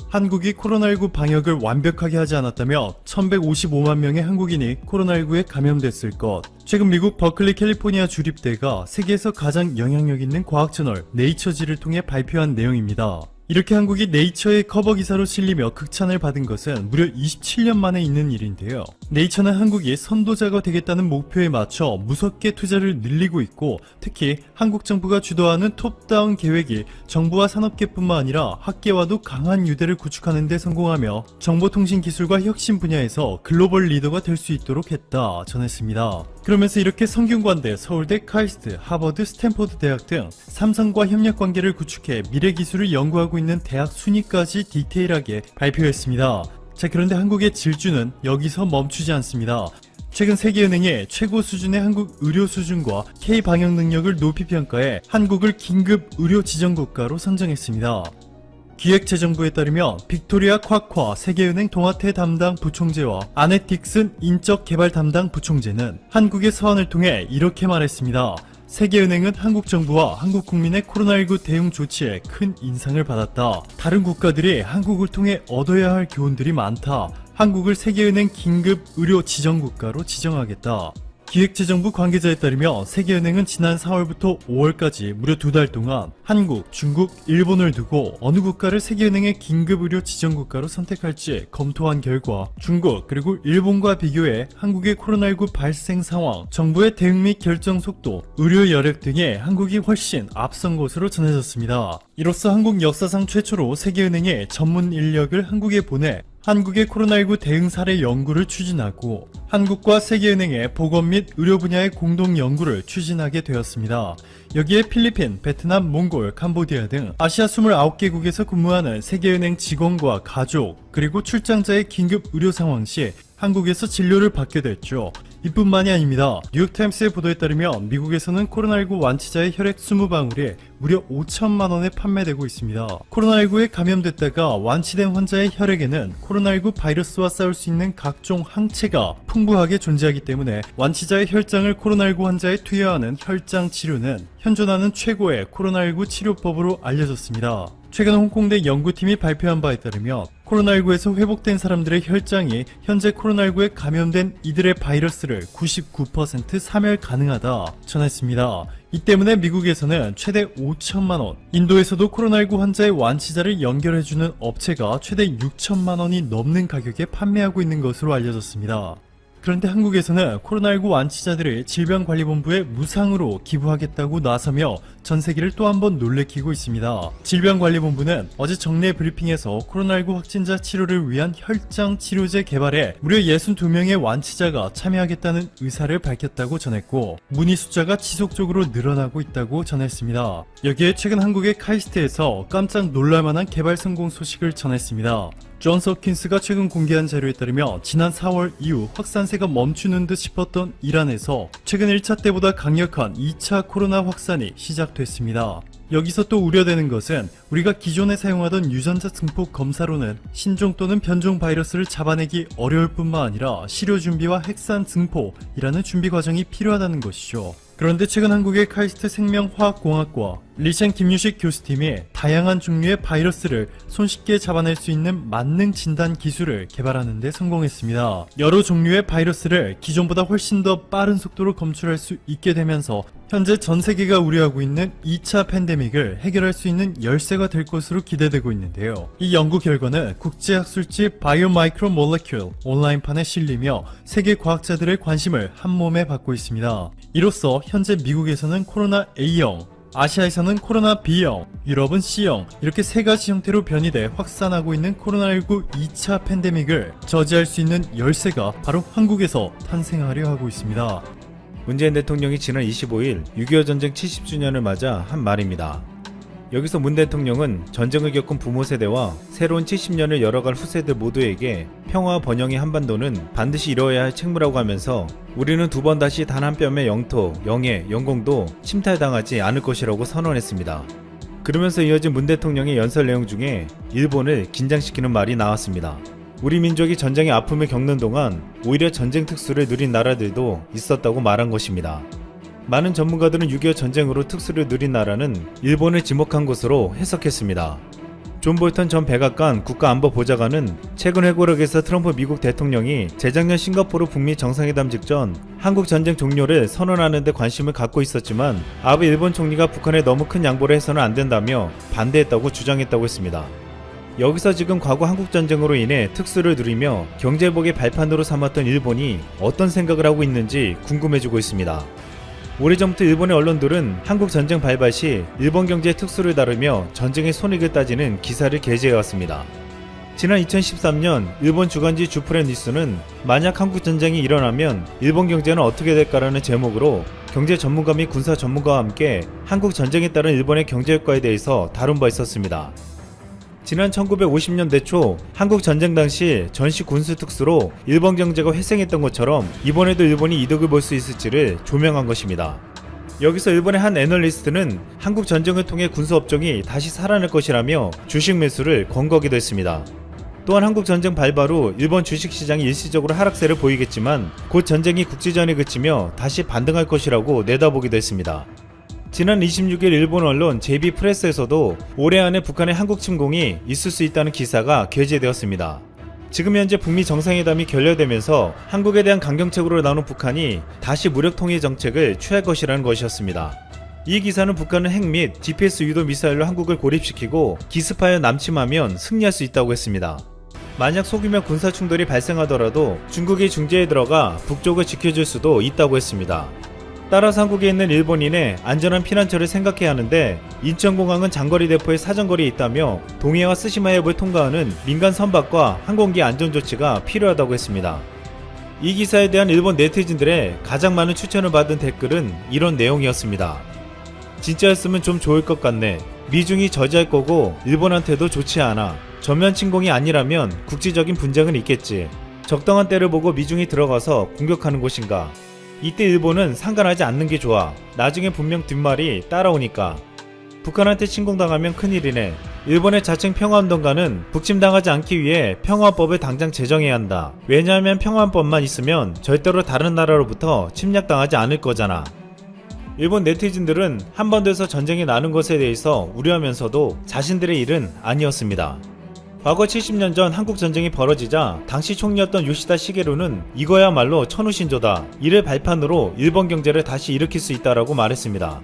한국이 코로나19 방역을 완벽하게 하지 않았다며 1155만 명의 한국인이 코로나19에 감염됐을 것. 최근 미국 버클리 캘리포니아 주립대가 세계에서 가장 영향력 있는 과학 저널 네이처지를 통해 발표한 내용입니다. 이렇게 한국이 네이처의 커버 기사로 실리며 극찬을 받은 것은 무려 27년 만에 있는 일인데요. 네이처는 한국이 선도자가 되겠다는 목표에 맞춰 무섭게 투자를 늘리고 있고, 특히 한국 정부가 주도하는 톱다운 계획이 정부와 산업계뿐만 아니라 학계와도 강한 유대를 구축하는 데 성공하며 정보통신기술과 혁신 분야에서 글로벌 리더가 될 수 있도록 했다 전했습니다. 그러면서 이렇게 성균관대, 서울대, 카이스트, 하버드, 스탠포드 대학 등 삼성과 협력 관계를 구축해 미래 기술을 연구하고 있는 대학 순위까지 디테일하게 발표했습니다. 자, 그런데 한국의 질주는 여기서 멈추지 않습니다. 최근 세계은행이 최고 수준의 한국 의료 수준과 K 방역 능력을 높이 평가해 한국을 긴급 의료 지정국가로 선정했습니다. 기획재정부에 따르면 빅토리아 콱화 세계은행 동아태 담당 부총재와 아넷 딕슨 인적개발 담당 부총재는 한국의 서한을 통해 이렇게 말했습니다. 세계은행은 한국 정부와 한국 국민의 코로나19 대응 조치에 큰 인상을 받았다. 다른 국가들이 한국을 통해 얻어야 할 교훈들이 많다. 한국을 세계은행 긴급 의료 지정국가로 지정하겠다. 기획재정부 관계자에 따르면 세계은행은 지난 4월부터 5월까지 무려 2달 동안 한국, 중국, 일본을 두고 어느 국가를 세계은행의 긴급의료 지정국가로 선택할지 검토한 결과 중국 그리고 일본과 비교해 한국의 코로나19 발생 상황, 정부의 대응 및 결정 속도, 의료 여력 등에 한국이 훨씬 앞선 것으로 전해졌습니다. 이로써 한국 역사상 최초로 세계은행의 전문 인력을 한국에 보내 한국의 코로나19 대응 사례 연구를 추진하고 한국과 세계은행의 보건 및 의료 분야의 공동 연구를 추진하게 되었습니다. 여기에 필리핀, 베트남, 몽골, 캄보디아 등 아시아 29개국에서 근무하는 세계은행 직원과 가족, 그리고 출장자의 긴급 의료 상황 시 한국에서 진료를 받게 됐죠. 이뿐만이 아닙니다. 뉴욕타임스의 보도에 따르면 미국에서는 코로나19 완치자의 혈액 20방울이 무려 5천만 원에 판매되고 있습니다. 코로나19에 감염됐다가 완치된 환자의 혈액에는 코로나19 바이러스와 싸울 수 있는 각종 항체가 풍부하게 존재하기 때문에 완치자의 혈장을 코로나19 환자에 투여하는 혈장 치료는 현존하는 최고의 코로나19 치료법으로 알려졌습니다. 최근 홍콩대 연구팀이 발표한 바에 따르면 코로나19에서 회복된 사람들의 혈장이 현재 코로나19에 감염된 이들의 바이러스를 99% 사멸 가능하다 전했습니다. 이 때문에 미국에서는 최대 5천만 원, 인도에서도 코로나19 환자의 완치자를 연결해주는 업체가 최대 6천만 원이 넘는 가격에 판매하고 있는 것으로 알려졌습니다. 그런데 한국에서는 코로나19 완치자들을 질병관리본부에 무상으로 기부하겠다고 나서며 전 세계를 또 한 번 놀래키고 있습니다. 질병관리본부는 어제 정례 브리핑에서 코로나19 확진자 치료를 위한 혈장 치료제 개발에 무려 62명의 완치자가 참여하겠다는 의사를 밝혔다고 전했고 문의 숫자가 지속적으로 늘어나고 있다고 전했습니다. 여기에 최근 한국의 카이스트에서 깜짝 놀랄만한 개발 성공 소식을 전했습니다. 존스 홉킨스가 최근 공개한 자료에 따르면 지난 4월 이후 확산세가 멈추는 듯 싶었던 이란에서 최근 1차 때보다 강력한 2차 코로나 확산이 시작됐습니다. 여기서 또 우려되는 것은 우리가 기존에 사용하던 유전자 증폭 검사로는 신종 또는 변종 바이러스를 잡아내기 어려울 뿐만 아니라 시료 준비와 핵산 증폭이라는 준비 과정이 필요하다는 것이죠. 그런데 최근 한국의 카이스트 생명화학공학과 리셴 김유식 교수팀이 다양한 종류의 바이러스를 손쉽게 잡아낼 수 있는 만능 진단 기술을 개발하는 데 성공했습니다. 여러 종류의 바이러스를 기존보다 훨씬 더 빠른 속도로 검출할 수 있게 되면서 현재 전 세계가 우려하고 있는 2차 팬데믹을 해결할 수 있는 열쇠가 될 것으로 기대되고 있는데요. 이 연구 결과는 국제학술지 바이오마이크로몰레큘 온라인판에 실리며 세계 과학자들의 관심을 한몸에 받고 있습니다. 이로써 현재 미국에서는 코로나 A형, 아시아에서는 코로나 B형, 유럽은 C형 이렇게 세 가지 형태로 변이돼 확산하고 있는 코로나19 2차 팬데믹을 저지할 수 있는 열쇠가 바로 한국에서 탄생하려 하고 있습니다. 문재인 대통령이 지난 25일 6.25 전쟁 70주년을 맞아 한 말입니다. 여기서 문 대통령은 전쟁을 겪은 부모 세대와 새로운 70년을 열어갈 후세대 모두에게 평화와 번영의 한반도는 반드시 이뤄야 할 책무라고 하면서 우리는 두 번 다시 단 한 뼘의 영토, 영해, 영공도 침탈당하지 않을 것이라고 선언했습니다. 그러면서 이어진 문 대통령의 연설 내용 중에 일본을 긴장시키는 말이 나왔습니다. 우리 민족이 전쟁의 아픔을 겪는 동안 오히려 전쟁 특수를 누린 나라들도 있었다고 말한 것입니다. 많은 전문가들은 6.25 전쟁으로 특수를 누린 나라는 일본을 지목한 것으로 해석했습니다. 존 볼턴 전 백악관 국가안보보좌관은 최근 회고록에서 트럼프 미국 대통령이 재작년 싱가포르 북미 정상회담 직전 한국 전쟁 종료를 선언하는 데 관심을 갖고 있었지만 아베 일본 총리가 북한에 너무 큰 양보를 해서는 안 된다며 반대했다고 주장했다고 했습니다. 여기서 지금 과거 한국전쟁으로 인해 특수를 누리며 경제복의 발판으로 삼았던 일본이 어떤 생각을 하고 있는지 궁금해지고 있습니다. 오래전부터 일본의 언론들은 한국 전쟁 발발 시 일본 경제의 특수를 다루며 전쟁의 손익을 따지는 기사를 게재해왔습니다. 지난 2013년 일본 주간지 주프렌 뉴스는 만약 한국 전쟁이 일어나면 일본 경제는 어떻게 될까라는 제목으로 경제 전문가 및 군사 전문가와 함께 한국 전쟁에 따른 일본의 경제 효과에 대해서 다룬 바 있었습니다. 지난 1950년대 초 한국 전쟁 당시 전시 군수 특수로 일본 경제가 회생했던 것처럼 이번에도 일본이 이득을 볼 수 있을지를 조명한 것입니다. 여기서 일본의 한 애널리스트는 한국 전쟁을 통해 군수 업종이 다시 살아날 것이라며 주식 매수를 권고하기도 했습니다. 또한 한국 전쟁 발발 후 일본 주식 시장이 일시적으로 하락세를 보이겠지만 곧 전쟁이 국지전에 그치며 다시 반등할 것이라고 내다보기도 했습니다. 지난 26일 일본 언론 JB 프레스에서도 올해 안에 북한의 한국 침공이 있을 수 있다는 기사가 게재되었습니다. 지금 현재 북미 정상회담이 결렬되면서 한국에 대한 강경책으로 나오는 북한이 다시 무력 통일 정책을 취할 것이라는 것이었습니다. 이 기사는 북한은 핵 및 GPS 유도 미사일로 한국을 고립시키고 기습하여 남침하면 승리할 수 있다고 했습니다. 만약 소규모 군사 충돌이 발생하더라도 중국이 중재에 들어가 북쪽을 지켜줄 수도 있다고 했습니다. 따라서 한국에 있는 일본인의 안전한 피난처를 생각해야 하는데 인천공항은 장거리 대포의 사정거리에 있다며 동해와 스시마 해협을 통과하는 민간 선박과 항공기 안전조치가 필요하다고 했습니다. 이 기사에 대한 일본 네티즌들의 가장 많은 추천을 받은 댓글은 이런 내용이었습니다. 진짜였으면 좀 좋을 것 같네. 미중이 저지할 거고 일본한테도 좋지 않아. 전면 침공이 아니라면 국지적인 분쟁은 있겠지. 적당한 때를 보고 미중이 들어가서 공격하는 곳인가. 이때 일본은 상관하지 않는 게 좋아. 나중에 분명 뒷말이 따라오니까. 북한한테 침공당하면 큰일이네. 일본의 자칭 평화운동가는 북침당하지 않기 위해 평화법을 당장 제정해야 한다. 왜냐하면 평화법만 있으면 절대로 다른 나라로부터 침략당하지 않을 거잖아. 일본 네티즌들은 한반도에서 전쟁이 나는 것에 대해서 우려하면서도 자신들의 일은 아니었습니다. 과거 70년 전 한국 전쟁이 벌어지자 당시 총리였던 요시다 시게루는 이거야말로 천우신조다. 이를 발판으로 일본 경제를 다시 일으킬 수 있다라고 말했습니다.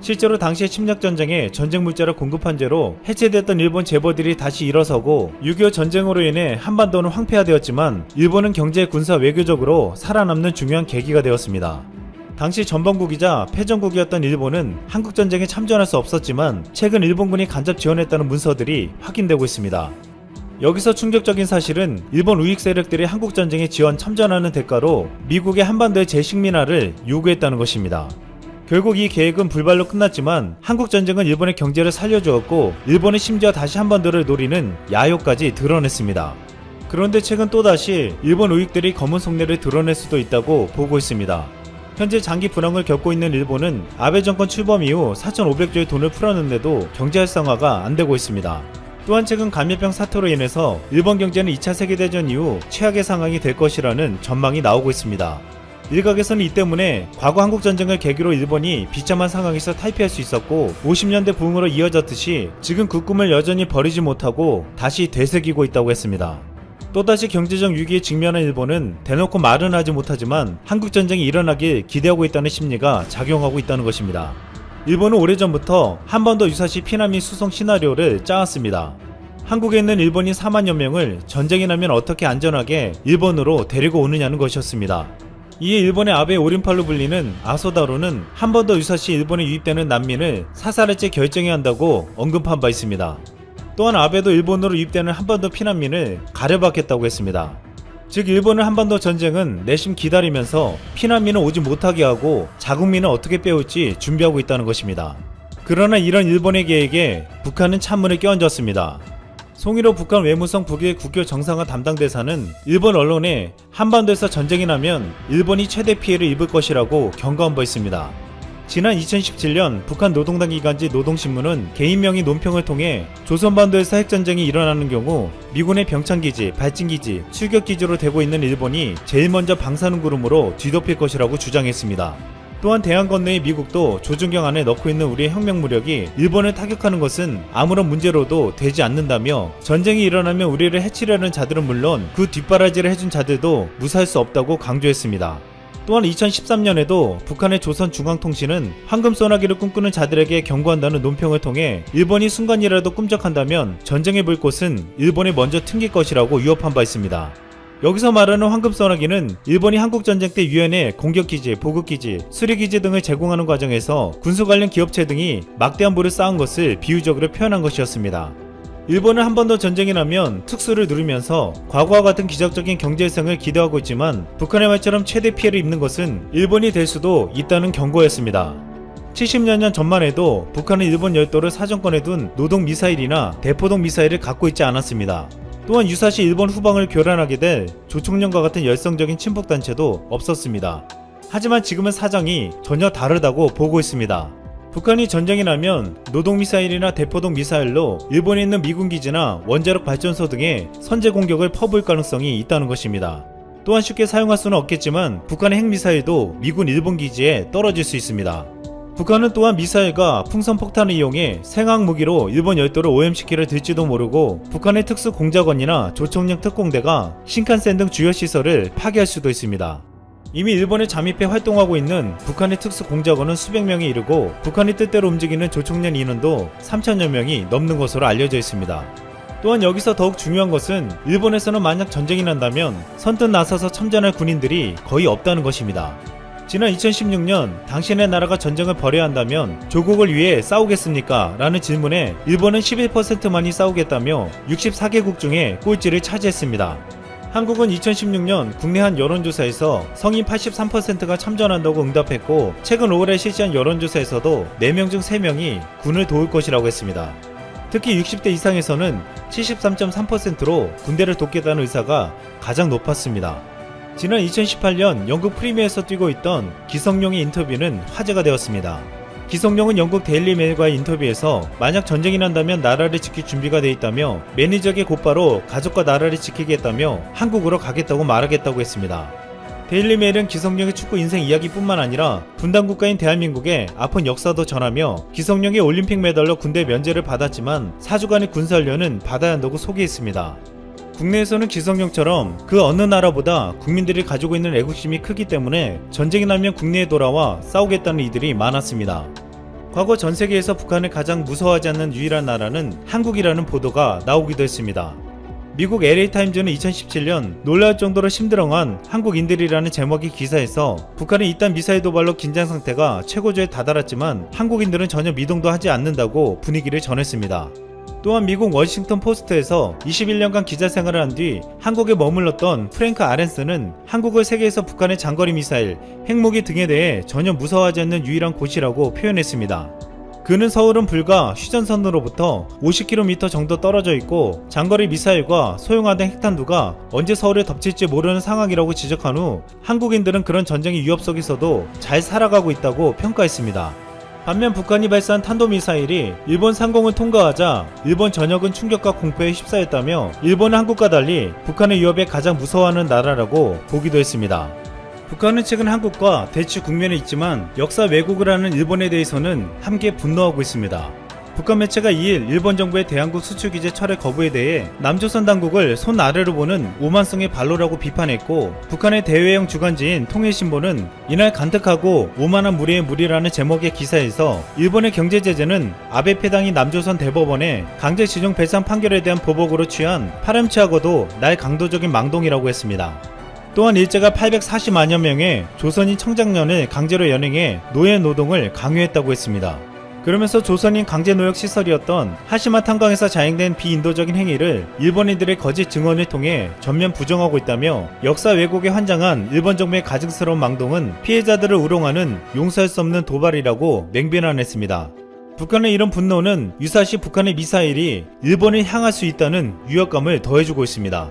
실제로 당시의 침략 전쟁에 전쟁 물자를 공급한 죄로 해체됐던 일본 재벌들이 다시 일어서고 6.25 전쟁으로 인해 한반도는 황폐화되었지만 일본은 경제, 군사, 외교적으로 살아남는 중요한 계기가 되었습니다. 당시 전범국이자 패전국이었던 일본은 한국 전쟁에 참전할 수 없었지만 최근 일본군이 간접 지원했다는 문서들이 확인되고 있습니다. 여기서 충격적인 사실은 일본 우익 세력들이 한국 전쟁에 지원 참전하는 대가로 미국의 한반도의 재식민화를 요구했다는 것입니다. 결국 이 계획은 불발로 끝났지만 한국 전쟁은 일본의 경제를 살려주었고 일본은 심지어 다시 한반도를 노리는 야욕까지 드러냈습니다. 그런데 최근 또다시 일본 우익들이 검은 속내를 드러낼 수도 있다고 보고 있습니다. 현재 장기 불황을 겪고 있는 일본은 아베 정권 출범 이후 4,500조의 돈을 풀었는데도 경제 활성화가 안 되고 있습니다. 또한 최근 감염병 사태로 인해서 일본 경제는 2차 세계대전 이후 최악의 상황이 될 것이라는 전망이 나오고 있습니다. 일각에서는 이 때문에 과거 한국전쟁을 계기로 일본이 비참한 상황에서 탈피할 수 있었고 50년대 부흥으로 이어졌듯이 지금 그 꿈을 여전히 버리지 못하고 다시 되새기고 있다고 했습니다. 또다시 경제적 위기에 직면한 일본은 대놓고 말은 하지 못하지만 한국전쟁이 일어나길 기대하고 있다는 심리가 작용하고 있다는 것입니다. 일본은 오래전부터 한반도 유사시 피난민 수송 시나리오를 짜왔습니다. 한국에 있는 일본인 4만여 명을 전쟁이 나면 어떻게 안전하게 일본으로 데리고 오느냐는 것이었습니다. 이에 일본의 아베 오린팔로 불리는 아소다로는 한반도 유사시 일본에 유입되는 난민을 사살할지 결정해야 한다고 언급한 바 있습니다. 또한 아베도 일본으로 유입되는 한반도 피난민을 가려받겠다고 했습니다. 즉 일본은 한반도 전쟁은 내심 기다리면서 피난민을 오지 못하게 하고 자국민을 어떻게 빼올지 준비하고 있다는 것입니다. 그러나 이런 일본의 계획에 북한은 찬물을 끼얹었습니다. 송일호 북한 외무성 북일 국교 정상화 담당 대사는 일본 언론에 한반도에서 전쟁이 나면 일본이 최대 피해를 입을 것이라고 경고한 바 있습니다. 지난 2017년 북한 노동당 기관지 노동신문은 개인명의 논평을 통해 조선반도에서 핵전쟁이 일어나는 경우 미군의 병창기지, 발진기지, 출격기지로 되고 있는 일본이 제일 먼저 방사능 구름으로 뒤덮일 것이라고 주장했습니다. 또한 대양 건너의 미국도 조준경 안에 넣고 있는 우리의 혁명 무력이 일본을 타격하는 것은 아무런 문제로도 되지 않는다며 전쟁이 일어나면 우리를 해치려는 자들은 물론 그 뒷바라지를 해준 자들도 무사할 수 없다고 강조했습니다. 또한 2013년에도 북한의 조선중앙통신은 황금 소나기를 꿈꾸는 자들에게 경고한다는 논평을 통해 일본이 순간이라도 꿈쩍한다면 전쟁의 불꽃은 일본에 먼저 튕길 것이라고 위협한 바 있습니다. 여기서 말하는 황금 소나기는 일본이 한국전쟁 때 유엔에 공격기지, 보급기지, 수리기지 등을 제공하는 과정에서 군수 관련 기업체 등이 막대한 부를 쌓은 것을 비유적으로 표현한 것이었습니다. 일본은 한 번 더 전쟁이 나면 특수를 누리면서 과거와 같은 기적적인 경제성을 기대하고 있지만 북한의 말처럼 최대 피해를 입는 것은 일본이 될 수도 있다는 경고였습니다. 70년 전만 해도 북한은 일본 열도를 사정권에 둔 노동 미사일이나 대포동 미사일을 갖고 있지 않았습니다. 또한 유사시 일본 후방을 교란하게 될 조총련과 같은 열성적인 친북단체도 없었습니다. 하지만 지금은 사정이 전혀 다르다고 보고 있습니다. 북한이 전쟁이 나면 노동미사일이나 대포동 미사일로 일본에 있는 미군 기지나 원자력 발전소 등의 선제 공격을 퍼부을 가능성이 있다는 것입니다. 또한 쉽게 사용할 수는 없겠지만 북한의 핵미사일도 미군 일본 기지에 떨어질 수 있습니다. 북한은 또한 미사일과 풍선폭탄을 이용해 생화학무기로 일본 열도를 오염시키려 들지도 모르고 북한의 특수공작원이나 조총련 특공대가 신칸센 등 주요 시설을 파괴할 수도 있습니다. 이미 일본에 잠입해 활동하고 있는 북한의 특수공작원은 수백 명에 이르고 북한이 뜻대로 움직이는 조총련 인원도 3,000여 명이 넘는 것으로 알려져 있습니다. 또한 여기서 더욱 중요한 것은 일본에서는 만약 전쟁이 난다면 선뜻 나서서 참전할 군인들이 거의 없다는 것입니다. 지난 2016년 당신의 나라가 전쟁을 벌여야 한다면 조국을 위해 싸우겠습니까? 라는 질문에 일본은 11%만이 싸우겠다며 64개국 중에 꼴찌를 차지했습니다. 한국은 2016년 국내 한 여론조사에서 성인 83%가 참전한다고 응답했고 최근 5월에 실시한 여론조사에서도 4명 중 3명이 군을 도울 것이라고 했습니다. 특히 60대 이상에서는 73.3%로 군대를 돕겠다는 의사가 가장 높았습니다. 지난 2018년 영국 프리미어에서 뛰고 있던 기성용의 인터뷰는 화제가 되었습니다. 기성용은 영국 데일리 메일과의 인터뷰에서 만약 전쟁이 난다면 나라를 지킬 준비가 돼 있다며 매니저에게 곧바로 가족과 나라를 지키겠다며 한국으로 가겠다고 말하겠다고 했습니다. 데일리 메일은 기성용의 축구 인생 이야기뿐만 아니라 분단 국가인 대한민국의 아픈 역사도 전하며 기성용이 올림픽 메달로 군대 면제를 받았지만 4주간의 군사훈련은 받아야 한다고 소개했습니다. 국내에서는 기성용처럼 그 어느 나라보다 국민들이 가지고 있는 애국심이 크기 때문에 전쟁이 나면 국내에 돌아와 싸우겠다는 이들이 많았습니다. 과거 전 세계에서 북한을 가장 무서워하지 않는 유일한 나라는 한국이라는 보도가 나오기도 했습니다. 미국 LA타임즈는 2017년 놀라울 정도로 심드렁한 한국인들이라는 제목의 기사에서 북한의 이딴 미사일 도발로 긴장 상태가 최고조에 다다랐지만 한국인들은 전혀 미동도 하지 않는다고 분위기를 전했습니다. 또한 미국 워싱턴 포스트에서 21년간 기자 생활을 한 뒤 한국에 머물렀던 프랭크 아렌스는 한국을 세계에서 북한의 장거리 미사일, 핵무기 등에 대해 전혀 무서워하지 않는 유일한 곳이라고 표현했습니다. 그는 서울은 불과 휴전선으로부터 50km 정도 떨어져 있고 장거리 미사일과 소형화된 핵탄두가 언제 서울을 덮칠지 모르는 상황이라고 지적한 후 한국인들은 그런 전쟁의 위협 속에서도 잘 살아가고 있다고 평가했습니다. 반면 북한이 발사한 탄도미사일이 일본 상공을 통과하자 일본 전역은 충격과 공포에 휩싸였다며 일본은 한국과 달리 북한의 위협에 가장 무서워하는 나라라고 보기도 했습니다. 북한은 최근 한국과 대치 국면에 있지만 역사 왜곡을 하는 일본에 대해서는 함께 분노하고 있습니다. 북한 매체가 2일 일본 정부의 대한국 수출기재 철회 거부에 대해 남조선 당국을 손 아래로 보는 오만성의 발로라고 비판했고 북한의 대외형 주간지인 통일신보는 이날 간특하고 오만한 무리의 무리라는 제목의 기사에서 일본의 경제제재는 아베 패당이 남조선 대법원의 강제징용 배상 판결에 대한 보복으로 취한 파렴치하고도 날 강도적인 망동이라고 했습니다. 또한 일제가 840만여 명의 조선인 청장년을 강제로 연행해 노예 노동을 강요했다고 했습니다. 그러면서 조선인 강제노역 시설이었던 하시마 탄광에서 자행된 비인도적인 행위를 일본인들의 거짓 증언을 통해 전면 부정하고 있다며 역사 왜곡에 환장한 일본 정부의 가증스러운 망동은 피해자들을 우롱하는 용서할 수 없는 도발이라고 맹비난했습니다. 북한의 이런 분노는 유사시 북한의 미사일이 일본을 향할 수 있다는 위협감을 더해주고 있습니다.